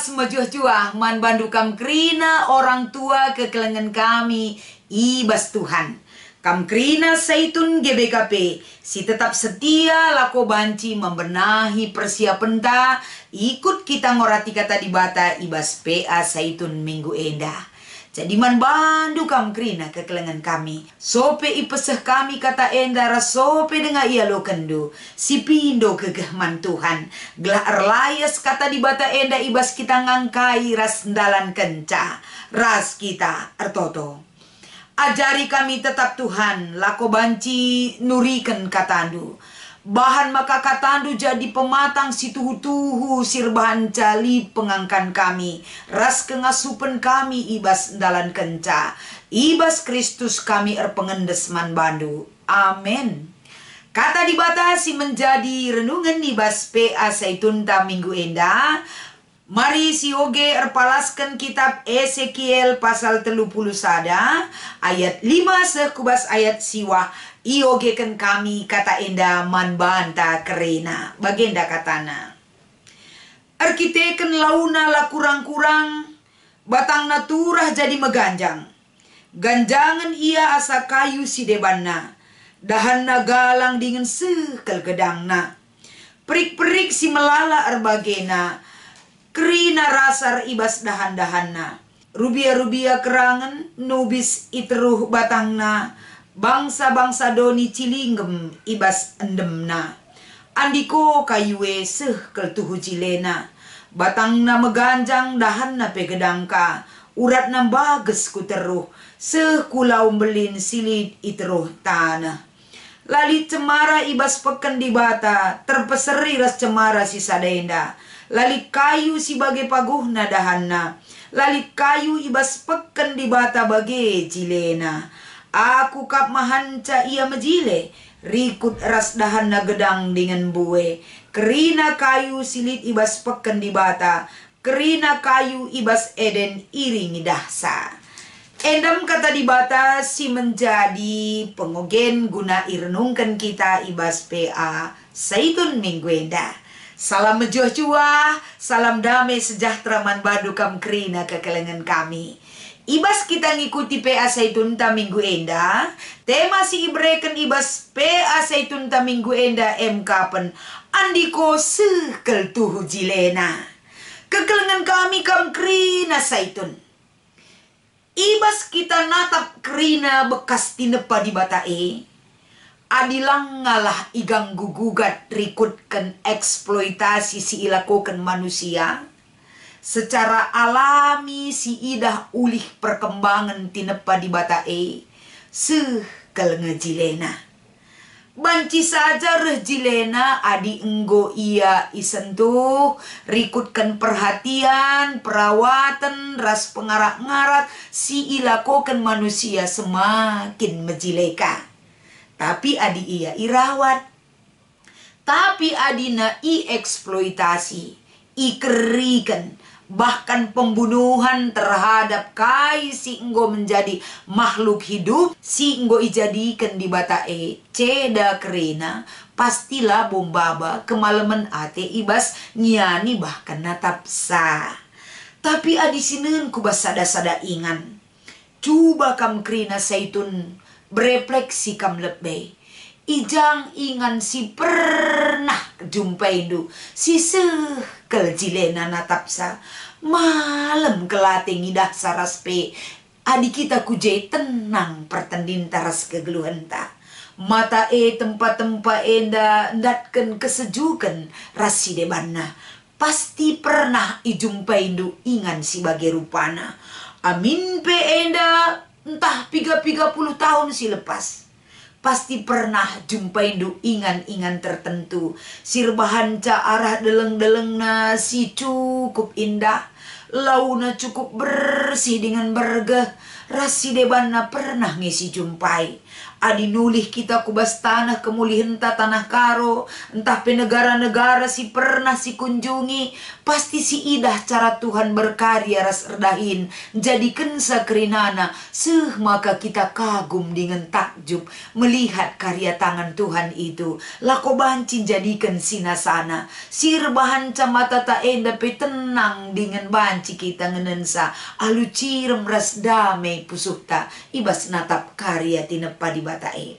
Ibas mejuah-juah man bandukam krina orang tua kekelengan kami ibas Tuhan. Kam krina Zaitun GBKP si tetap setia lako banci membenahi persiapan ta ikut kita ngorati kata di bata ibas PA Zaitun minggu endah. Jadi man bandu kam krina kekelengan kami. Sope ipeseh kami kata endara sope dengan ia lo kendu. Si pindo kegehman Tuhan. Gelah erlayas kata di bata enda ibas kita ngangkai ras ndalan kenca. Ras kita ertoto. Ajari kami tetap Tuhan. Lako banci nuriken katandu. Bahan maka katandu jadi pematang si tuhu-tuhu sirbahan cali pengangkan kami. Ras kengasupen kami ibas dalan kenca. Ibas Kristus kami pengendes man bandu. Amin. Kata dibatasi menjadi renungan ibas PA Zaitun ta minggu endah. Mari si oge erpalaskan kitab Ezekiel pasal 30 sada ayat 5 sekubas ayat siwah. Iogekan kami kata enda man banta kerena bagenda katana. Arkiteken launa la kurang-kurang batang naturah jadi meganjang. Ganjangan ia asa kayu si debanna. Dahanna galang dingin sekel gedangna. Perik-perik si melala erbagena. Kerina rasar ibas dahan-dahanna. Rubia-rubia kerangan nubis itruh batangna. Bangsa-bangsa doni cilinggem ibas endemna. Andiko kayue seh keltuhu cilena. Batangna meganjang dahanna pegedangka. Uratna bages ku teruh. Seh kulau belin silid itruh tanah. Lali cemara ibas peken di bata. Terpeseri ras cemara si sadenda. Lali kayu si bage paguhna dahanna. Lali kayu ibas peken di bata bage cilena. Aku kap mahanca ia mejile, rikut ras dahanna gedang dengan bue. Kerina kayu silit ibas peken di bata, kerina kayu ibas eden iringi dahsa. Endam kata di bata si menjadi pengogen guna irenungkan kita ibas PA Zaitun minggu endah. Salam mejuah-juah, salam damai sejahtera man badu kam kerina kekelengan kami. Ibas kita ngikuti PA Zaitun ta minggu endah. Tema si ibreken ibas PA Zaitun ta minggu endah kapen andiko sekel tuhu jilena. Kekelengan kami kam krina Zaitun. Ibas kita natap krina bekas tinepa di batae. Adilang ngalah igang gugugat rikutkan eksploitasi si ilakokan manusia. Secara alami si idah ulih perkembangan tinepa di batae sekel ngejilena. Banci saja reh jilena adi enggo ia isentuh rikutkan perhatian, perawatan, ras pengarat-ngarat si ilakokan manusia semakin mejileka. Tapi adi ia irawat. Tapi adina i eksploitasi, ikerikan. Bahkan pembunuhan terhadap kai si enggo menjadi makhluk hidup si enggo ijadikan di batae ceda kerena pastilah bombaba kemalaman ate ibas nyani bahkan natapsa. Tapi adi sinen kubas sada-sada ingan coba kam kerina Zaitun berefleksi kam lebih. Ijang ingan si pernah jumpai du si sekel jilena natapsa malam kelating idah saraspe adi kita kujai tenang pertendin taras kegeluhan ta mata tempat-tempat enda ndatken kesejukan rasi debana pasti pernah ijumpai du ingan si bage rupana amin pe enda entah 30 tahun si lepas. Pasti pernah jumpai du ingan-ingan tertentu. Sirbahan ca arah deleng-delengna si cukup indah. Launa cukup bersih dengan bergeh. Rasi debana pernah ngisi jumpai. Adi nulih kita kubas tanah kemulihan tanah karo, entah penegara-negara si pernah si kunjungi, pasti si idah cara Tuhan berkarya ras erdahin, jadikan sakrinana, maka kita kagum dengan takjub, melihat karya tangan Tuhan itu, lako banci jadikan sinasana, sir bahan camata ta enda pe tenang dengan banci kita ngenensa, alu cirem ras damai pusukta, ibas natap karya tinepa di batae.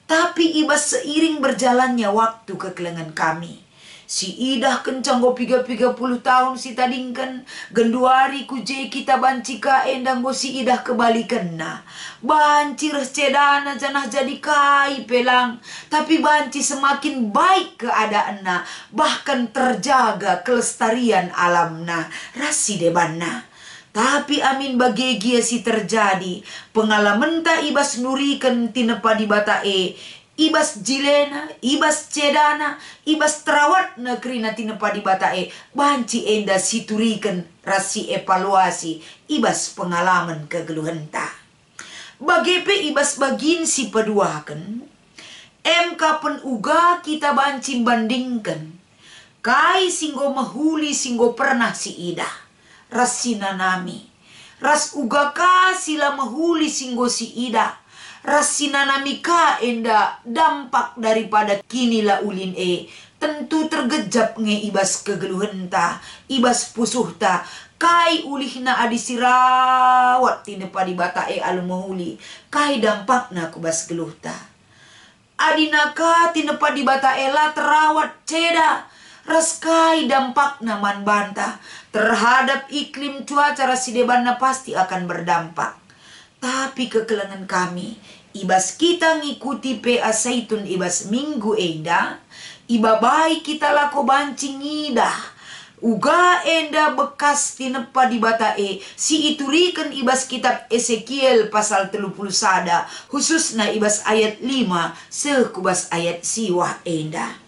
Tapi ibas seiring berjalannya waktu kekelengan kami, si idah kencang go 30 tahun si tadingkan genduari kuje kita banci ka endang go si idah kembali kena banci res cedana janah jadi kai pelang, tapi banci semakin baik keadaanna, bahkan terjaga kelestarian alamna rasi debanna. Tapi amin bagegia si terjadi pengalaman ta ibas nurikan tinepa di batae, ibas jilena, ibas cedana, ibas terawat negrina tinepa di batae, banci enda siturikan rasi evaluasi ibas pengalaman kegeluhan ta. Bagepe ibas bagin si peduakan, MK pen uga kita banci bandingkan, kai singgo mahuli singgo pernah si idah. Rasina nami ras uga ka sila mahuli singgo si ida, rasina nami ka enda dampak daripada kini la ulin tentu tergejap nge ibas kegeluhan ta, ibas pusuh ta, kai ulihna adi sirawat tinepa di batae alu mahuli, kai dampakna kubas geluh ta. Adina ka tinepa di batae la terawat ceda, raskai dampak naman bantah terhadap iklim cuaca rasidebana pasti akan berdampak. Tapi kekelengan kami, ibas kita ngikuti PA Zaitun ibas minggu enda, iba baik kita lako bancing idah, uga enda bekas tinepa di batae, si iturikan ibas kitab Ezekiel pasal 30 sada, khususna ibas ayat 5, sekubas ayat siwah enda.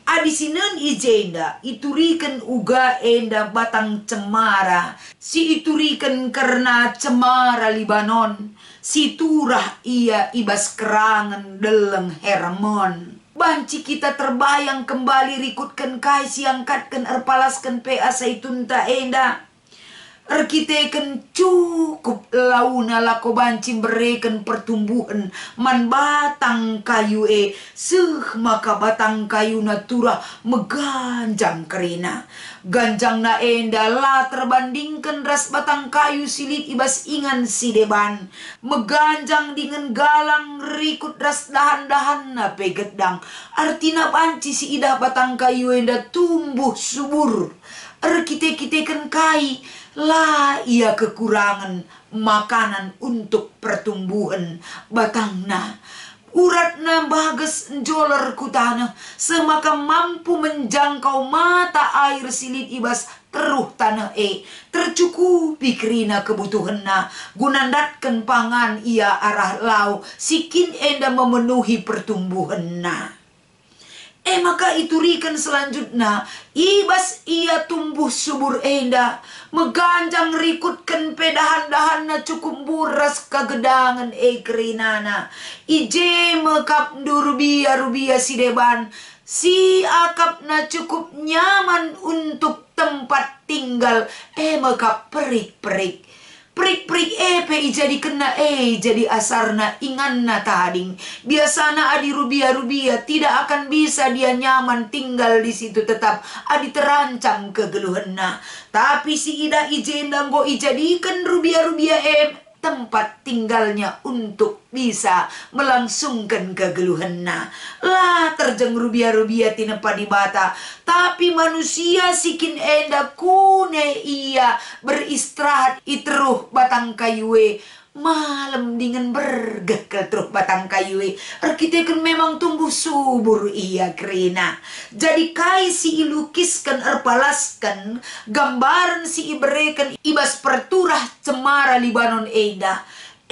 Adisinan ijenda iturikan uga enda batang cemara, si iturikan karena cemara Libanon, si turah ia ibas kerangan deleng Hermon. Banci kita terbayang kembali rikutkan kai siangkatkan erpalaskan PA Zaitun ta enda. Erkiteken cukup launa lako banci bereken pertumbuhan man batang kayu maka batang kayu natura meganjang kerina, ganjang na enda la terbandingkan ras batang kayu silit ibas ingan si deban, meganjang dengan galang rikut ras dahan-dahan na pegedang, artina banci si idah batang kayu enda tumbuh subur, erkite-kiteken kai lah ia kekurangan makanan untuk pertumbuhan batangna, uratna bagas njoler kutana, semaka mampu menjangkau mata air silit ibas teruh tanah tercukupi kerina kebutuhanna, gunandatkan pangan ia arah lau, sikin enda memenuhi pertumbuhanna. Maka iturikan selanjutnya, ibas ia tumbuh subur enda, meganjang rikutkan pedahan-dahan na cukup buras kagedangan kerinana, ije mekap rubia si deban, si akap na cukup nyaman untuk tempat tinggal, mekap perik-perik. Prik-prik jadi kena jadi asarna inganna tading. Biasana adi rubia-rubia tidak akan bisa dia nyaman tinggal di situ, tetap adi terancam kegeluhanna. Tapi si ida ijendang go ijadikan rubia-rubia tempat tinggalnya untuk bisa melangsungkan kegeluhanna. Lah terjeng rubia-rubia tinepa di bata, tapi manusia sikin enda kune ia beristirahat itruh batang kayue, malam dengan bergekel terus batang kayue, arkiteken memang tumbuh subur ia kerina. Jadi kai si ilukiskan erpalaskan gambaran si ibereken ibas perturah cemara Libanon eda,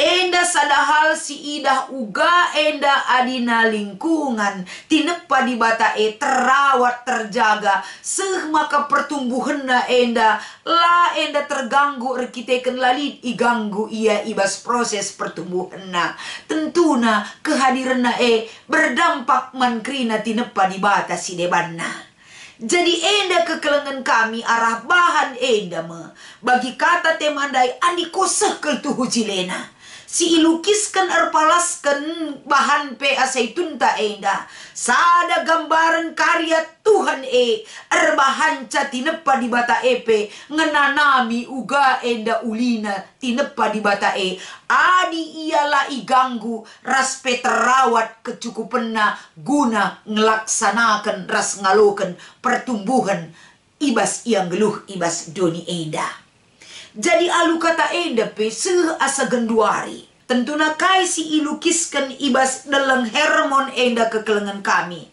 Enda sadahal si idah uga enda adina lingkungan tineppa di bata terawat terjaga seh maka pertumbuhanna enda la enda terganggu rekiteken lalit iganggu ia ibas proses pertumbuhanna tentuna kehadiranna berdampak mankrina tineppa di bata si debanna. Jadi enda kekelengan kami arah bahan enda bagi kata temandai andi koseh keltuhu jilena. Si ilukiskan erpalaskan bahan pe asaitun ta enda. Sada gambaran karya Tuhan erbahan ca tineppa di bata epe ngenanami uga enda ulina tineppa di bata adi ialah iganggu raspe terawat kecukupenna guna ngelaksanakan ras ngaloken pertumbuhan ibas yang geluh ibas doni enda. Jadi alu kata enda pe asa genduari. Tentuna kai si ilukiskan ibas dalang hermon enda kekelengan kami.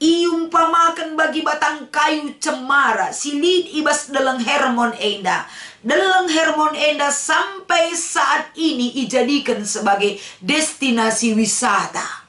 Iumpamakan bagi batang kayu cemara silid ibas dalang hermon enda. Dalang hermon enda sampai saat ini dijadikan sebagai destinasi wisata.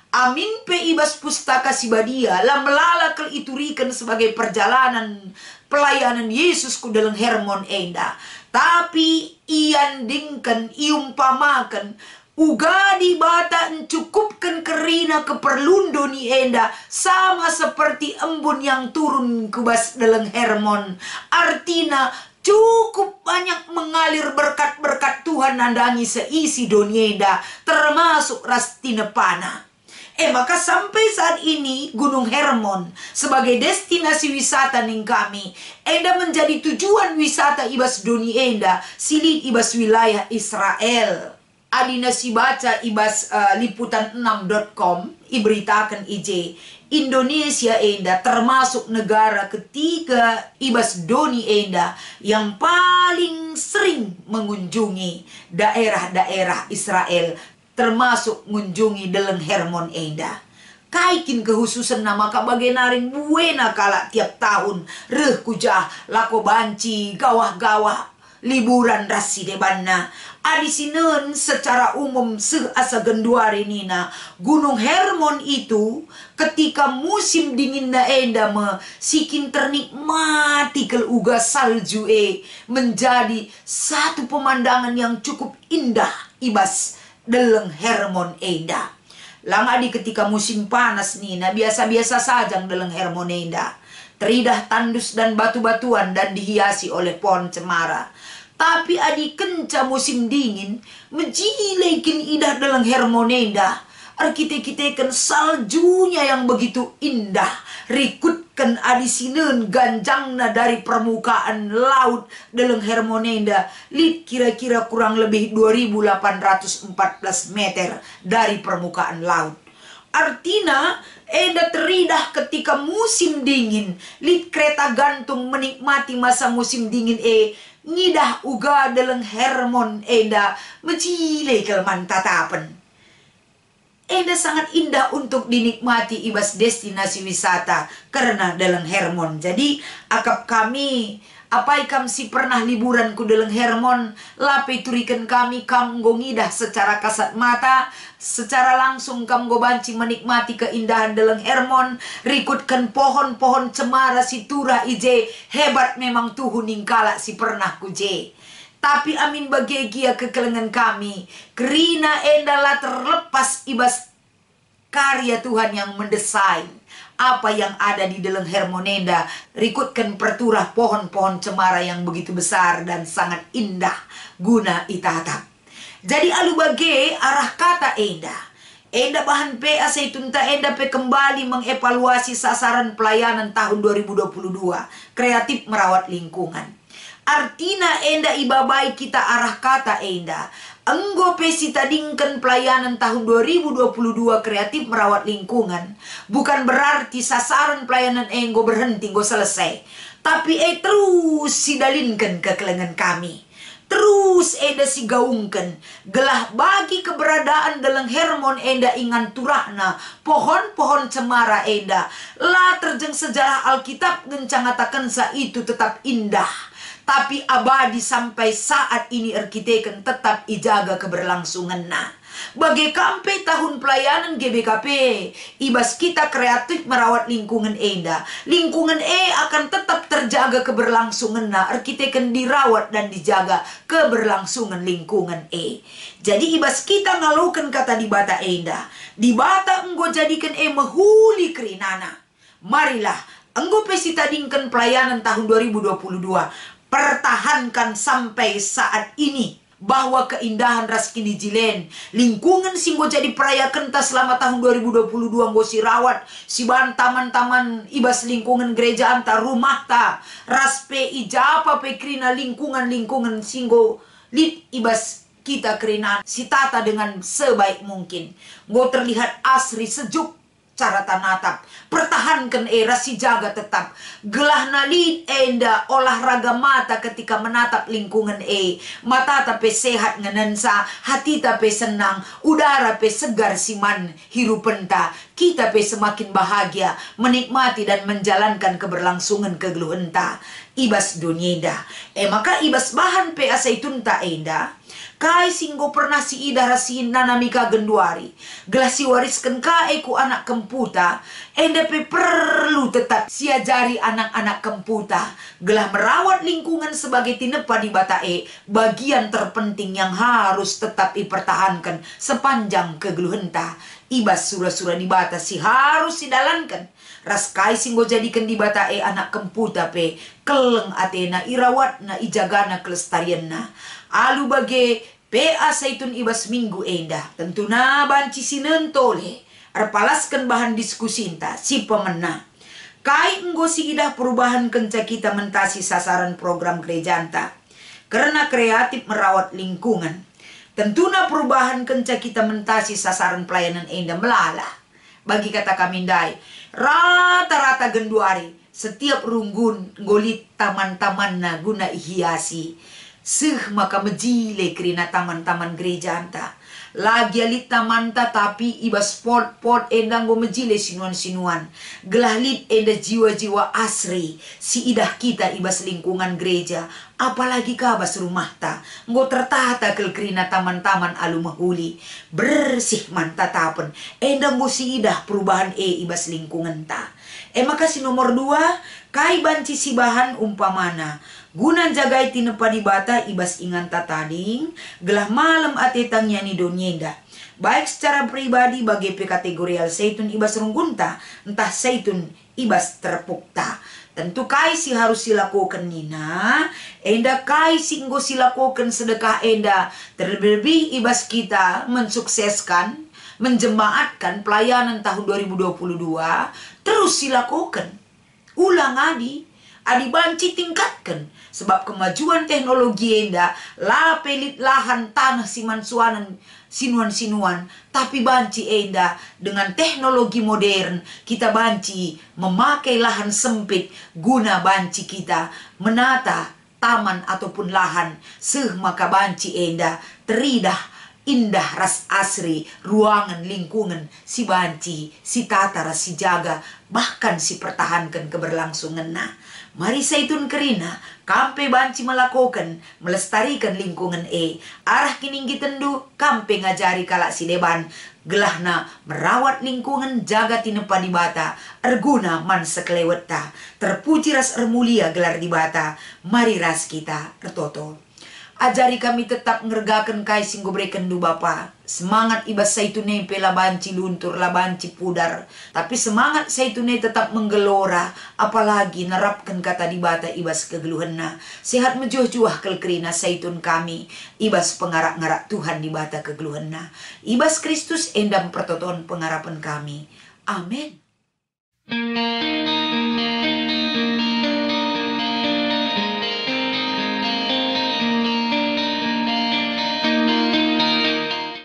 Amin pe ibas pustaka sibadia la melala kel iturikan sebagai perjalanan pelayanan Yesus ku dalam hermon enda. Tapi iandingkan iumpamakan uga di bata encukupkan kerina keperluan doni enda sama seperti embun yang turun kubas dalam hermon. Artina cukup banyak mengalir berkat-berkat Tuhan nandangi seisi doni enda termasuk rastina panah. Maka sampai saat ini Gunung Hermon sebagai destinasi wisata ning kami enda menjadi tujuan wisata ibas doni enda silid ibas wilayah Israel. Adina si baca ibas liputan6.com iberitakan Indonesia enda termasuk negara ketiga ibas doni enda yang paling sering mengunjungi daerah-daerah Israel termasuk mengunjungi dalam hermon enda. Kaikin kehususan nama kabagai naring buena kala tiap tahun reh kujah lako banci gawah-gawah liburan rasi debanna. Adisinen secara umum seasa genduari nina Gunung Hermon itu ketika musim dingin na enda sikin ternikmati kel uga salju menjadi satu pemandangan yang cukup indah ibas dalam hermon enda. Langadi ketika musim panas nina biasa-biasa saja dalam hermon enda. Teridah tandus dan batu-batuan dan dihiasi oleh pohon cemara. Tapi adi kenca musim dingin menjilekin idah dalam hermon enda. Arkitek-kiteken saljunya yang begitu indah. Rikutkan adisinen ganjangna dari permukaan laut dalam hermonenda. Lid kira-kira kurang lebih 2814 meter dari permukaan laut. Artinya enda teridah ketika musim dingin. Lid kereta gantung menikmati masa musim dingin ngidah uga dalam hermon enda menjile kelman tatapan. Enda sangat indah untuk dinikmati ibas destinasi wisata karena dalam hermon. Jadi akap kami apai kam si pernah liburan ku dalam hermon lape turikan kami kam ngidah secara kasat mata secara langsung kam banci menikmati keindahan dalam hermon rikutkan pohon-pohon cemara si tura ije hebat memang tuhu ningkala si pernah ku je. Tapi amin bagegia kekelengan kami kerina endalah terlepas ibas karya Tuhan yang mendesain apa yang ada di dalam hermonenda. Rikutkan perturah pohon-pohon cemara yang begitu besar dan sangat indah guna itatap. Jadi alu bage arah kata enda bahan pe asaitun ta enda pe kembali mengevaluasi sasaran pelayanan tahun 2022 kreatif merawat lingkungan. Artina enda ibabai kita arah kata enda. Enggo pesi tadingkan pelayanan tahun 2022 kreatif merawat lingkungan. Bukan berarti sasaran pelayanan enggo berhenti, enggo selesai. Tapi terus sidalinkan kekelengan kami. Terus enda sigaungkan. Gelah bagi keberadaan dalam hermon enda ingan turahna. Pohon-pohon cemara enda. La terjeng sejarah Alkitab ngencangatakan sa itu tetap indah. tapi abadi sampai saat ini erkiteken tetap ijaga keberlangsungan. Nah, bagi kampe tahun pelayanan GBKP, ibas kita kreatif merawat lingkungan enda. Lingkungan akan tetap terjaga keberlangsungan na, arkiteken dirawat dan dijaga keberlangsungan lingkungan Jadi ibas kita ngalukan kata di bata enda. Di bata enggo jadikan mahuli kerinana. Marilah enggo pesi tadingkan pelayanan tahun 2022. Pertahankan sampai saat ini bahwa keindahan ras kini jilen lingkungan singgo jadi perayakan ta selama tahun 2022 nggo si rawat si ban taman-taman ibas lingkungan gereja anta rumah ta ras pe ijapa pe krina lingkungan singgo lid ibas kita krina si tata dengan sebaik mungkin nggo terlihat asri sejuk cara tanatap. Pertahankan si jaga tetap. Gelah nalid enda olahraga mata ketika menatap lingkungan mata tapi sehat ngenensa, hati tapi senang, udara pe segar siman hirupenta. Kita pe semakin bahagia menikmati dan menjalankan keberlangsungan kegeluhenta. Ibas dunia maka ibas bahan pe asaitun ta enda. Kai singgo pernah si ida rasin nanamika genduari. Gelah si wariskan kai ku anak kemputa. Endepe perlu tetap siajari anak-anak kemputa. Gelah merawat lingkungan sebagai tinepa di bata bagian terpenting yang harus tetap dipertahankan sepanjang kegeluhenta. Ibas surah-surah di bata si harus didalankan. Ras kai singgo jadikan di bata anak kemputa pe keleng atena irawat na ijagana kelestarianna. Alu bage PA Saitun ibas minggu enda. Tentuna banci sinentole. Arpalaskan bahan diskusi inta si pemena. Kai enggo si idah perubahan kenca kita mentasi sasaran program gereja anta. Karena kreatif merawat lingkungan. Tentuna perubahan kenca kita mentasi sasaran pelayanan enda melala. Bagi kata kami dai. Rata-rata genduari. Setiap runggun golit taman-taman na guna ihiasi. Maka mejile kerina taman-taman gereja anta. Lagi alit taman ta tapi ibas pot endang go mejile sinuan-sinuan. Gelahlit enda jiwa-jiwa asri. Si idah kita ibas lingkungan gereja. Apalagi kabas rumah ta. Nggo tertata kel kerina taman-taman alu mahuli. Bersih mantatapen. Endang go si idah perubahan ibas lingkungan ta. Maka si nomor 2. Kai banci si bahan umpamana. Guna jagai tinepa di bata ibas ingan tatading. Gelah malam atetang yani donyenda. Baik secara pribadi bagi kategorial Saitun ibas runggunta. Entah Saitun ibas terpukta. Tentu kai si harus silakukan nina. Enda kai si enggo silakukan sedekah enda. Terlebih ibas kita mensukseskan. Menjemaatkan pelayanan tahun 2022. Terus silakukan. Ulang adi banci tingkatkan. Sebab kemajuan teknologi enda la pelit lahan tanah sinuan-sinuan. Tapi banci enda dengan teknologi modern kita banci memakai lahan sempit guna banci kita menata taman ataupun lahan. Maka banci enda teridah indah ras asri, ruangan lingkungan si banci, si tata ras si jaga, bahkan si pertahankan keberlangsungan. Nah, mari Saitun kerina, kampe banci melakukan, melestarikan lingkungan arah kininggi tendu, kampe ngajari kalak si deban, gelahna merawat lingkungan jaga tinepa di bata, erguna man sekeleweta, terpuji ras ermulia gelar di bata, mari ras kita ertoto. Ajari kami tetap ngergakan kai singgo berikan du Bapa. Semangat ibas Saitune pela banci luntur la banci pudar. Tapi semangat Saitune tetap menggelora. Apalagi nerapkan kata di bata ibas kegeluhanna. Sehat mejuah-juah kelkerina Saitun kami. Ibas pengarak-ngarak Tuhan di bata kegeluhanna. Ibas Kristus endam pertoton pengarapan kami. Amin.